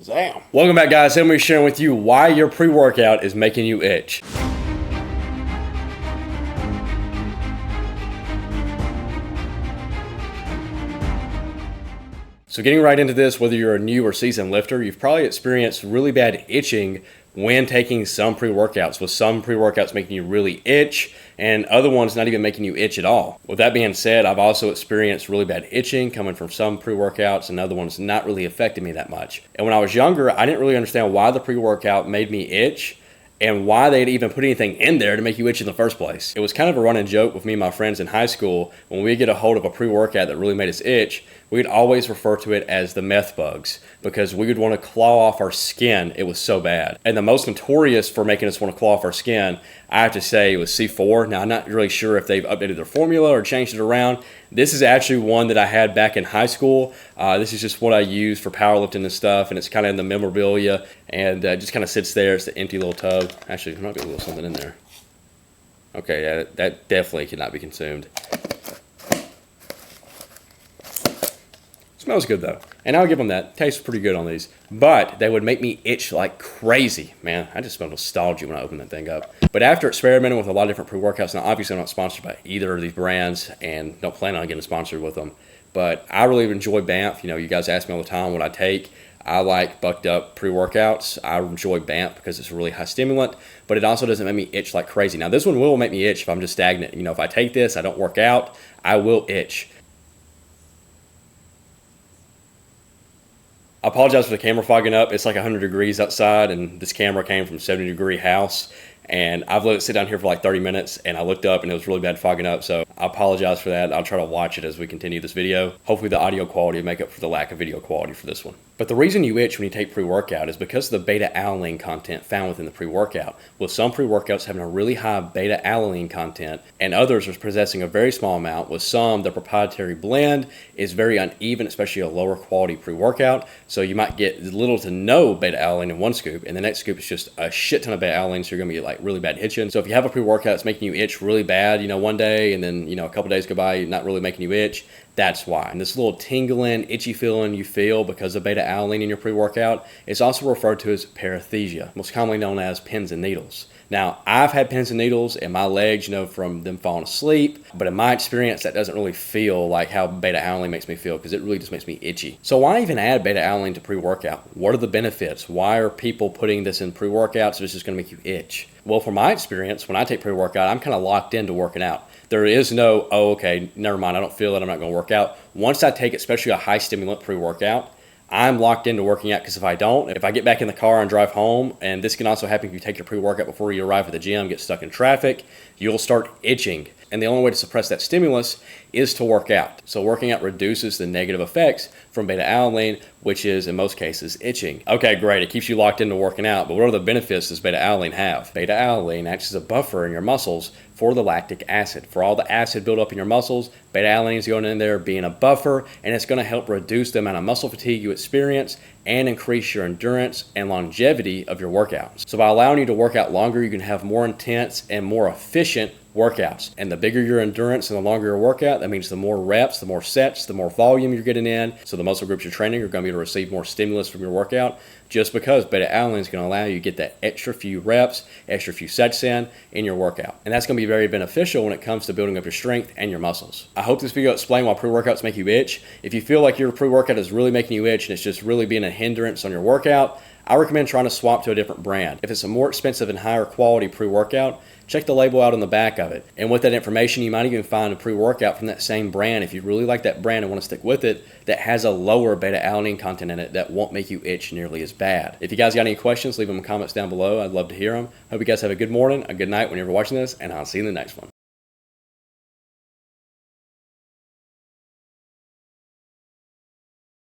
Damn. Welcome back, guys. Today I'm going to be sharing with you why your pre-workout is making you itch. So getting right into this, whether you're a new or seasoned lifter, you've probably experienced really bad itching when taking some pre-workouts, with some pre-workouts making you really itch and other ones not even making you itch at all. With that being said, I've also experienced really bad itching coming from some pre-workouts and other ones not really affecting me that much. And when I was younger, I didn't really understand why the pre-workout made me itch and why they'd even put anything in there to make you itch in the first place. It was kind of a running joke with me and my friends in high school. When we get a hold of a pre-workout that really made us itch, we'd always refer to it as the meth bugs because we would want to claw off our skin. It was so bad. And the most notorious for making us want to claw off our skin, I have to say, was C4. Now, I'm not really sure if they've updated their formula or changed it around. This is actually one that I had back in high school. This is just what I use for powerlifting and stuff, and it's kind of in the memorabilia, and just kind of sits there. It's the empty little tub. Actually, there might be a little something in there. Okay, yeah, that definitely cannot be consumed. Smells good though, and I'll give them that. Tastes pretty good on these, but they would make me itch like crazy, man. I just smell nostalgia when I open that thing up. But after experimenting with a lot of different pre-workouts, now obviously I'm not sponsored by either of these brands and don't plan on getting sponsored with them, but I really enjoy BAMF. You know, you guys ask me all the time what I take. I like bucked up pre-workouts. I enjoy BAMF because it's a really high stimulant, but it also doesn't make me itch like crazy. Now this one will make me itch if I'm just stagnant. You know, if I take this, I don't work out, I will itch. I apologize for the camera fogging up. It's like 100 degrees outside, and this camera came from a 70-degree house. And I've let it sit down here for like 30 minutes, and I looked up, and it was really bad fogging up. So I apologize for that. I'll try to watch it as we continue this video. Hopefully the audio quality will make up for the lack of video quality for this one. But the reason you itch when you take pre-workout is because of the beta-alanine content found within the pre-workout. With some pre-workouts having a really high beta-alanine content, and others are possessing a very small amount. With some, the proprietary blend is very uneven, especially a lower quality pre-workout. So you might get little to no beta-alanine in one scoop, and the next scoop is just a shit ton of beta-alanine, so you're gonna get like really bad itching. So if you have a pre-workout that's making you itch really bad, you know, one day, and then, you know, a couple days go by, not really making you itch, that's why. And this little tingling, itchy feeling you feel because of beta-alanine in your pre-workout is also referred to as paresthesia, most commonly known as pins and needles. Now, I've had pins and needles in my legs, you know, from them falling asleep, but in my experience, that doesn't really feel like how beta-alanine makes me feel because it really just makes me itchy. So why even add beta-alanine to pre-workout? What are the benefits? Why are people putting this in pre-workouts if it's just gonna make you itch? Well, from my experience, when I take pre-workout, I'm kind of locked into working out. There is no, oh, okay, never mind, I don't feel it, I'm not gonna work out. Once I take especially a high stimulant pre-workout, I'm locked into working out because if I don't, if I get back in the car and drive home, and this can also happen if you take your pre-workout before you arrive at the gym, get stuck in traffic, you'll start itching. And the only way to suppress that stimulus is to work out. So working out reduces the negative effects from beta-alanine, which is in most cases itching. Okay, great, it keeps you locked into working out, but what are the benefits does beta-alanine have? Beta-alanine acts as a buffer in your muscles for the lactic acid. For all the acid buildup in your muscles, beta-alanine is going in there being a buffer, and it's gonna help reduce the amount of muscle fatigue you experience and increase your endurance and longevity of your workouts. So by allowing you to work out longer, you can have more intense and more efficient workouts. And the bigger your endurance and the longer your workout, that means the more reps, the more sets, the more volume you're getting in. So the muscle groups you're training are going to be able to receive more stimulus from your workout, just because beta-alanine is going to allow you to get that extra few reps, extra few sets in your workout. And that's going to be very beneficial when it comes to building up your strength and your muscles. I hope this video explained why pre-workouts make you itch. If you feel like your pre-workout is really making you itch and it's just really being a hindrance on your workout, I recommend trying to swap to a different brand. If it's a more expensive and higher quality pre-workout, check the label out on the back of it. And with that information, you might even find a pre-workout from that same brand, if you really like that brand and want to stick with it, that has a lower beta-alanine content in it that won't make you itch nearly as bad. If you guys got any questions, leave them in the comments down below. I'd love to hear them. Hope you guys have a good morning, a good night whenever you're watching this, and I'll see you in the next one.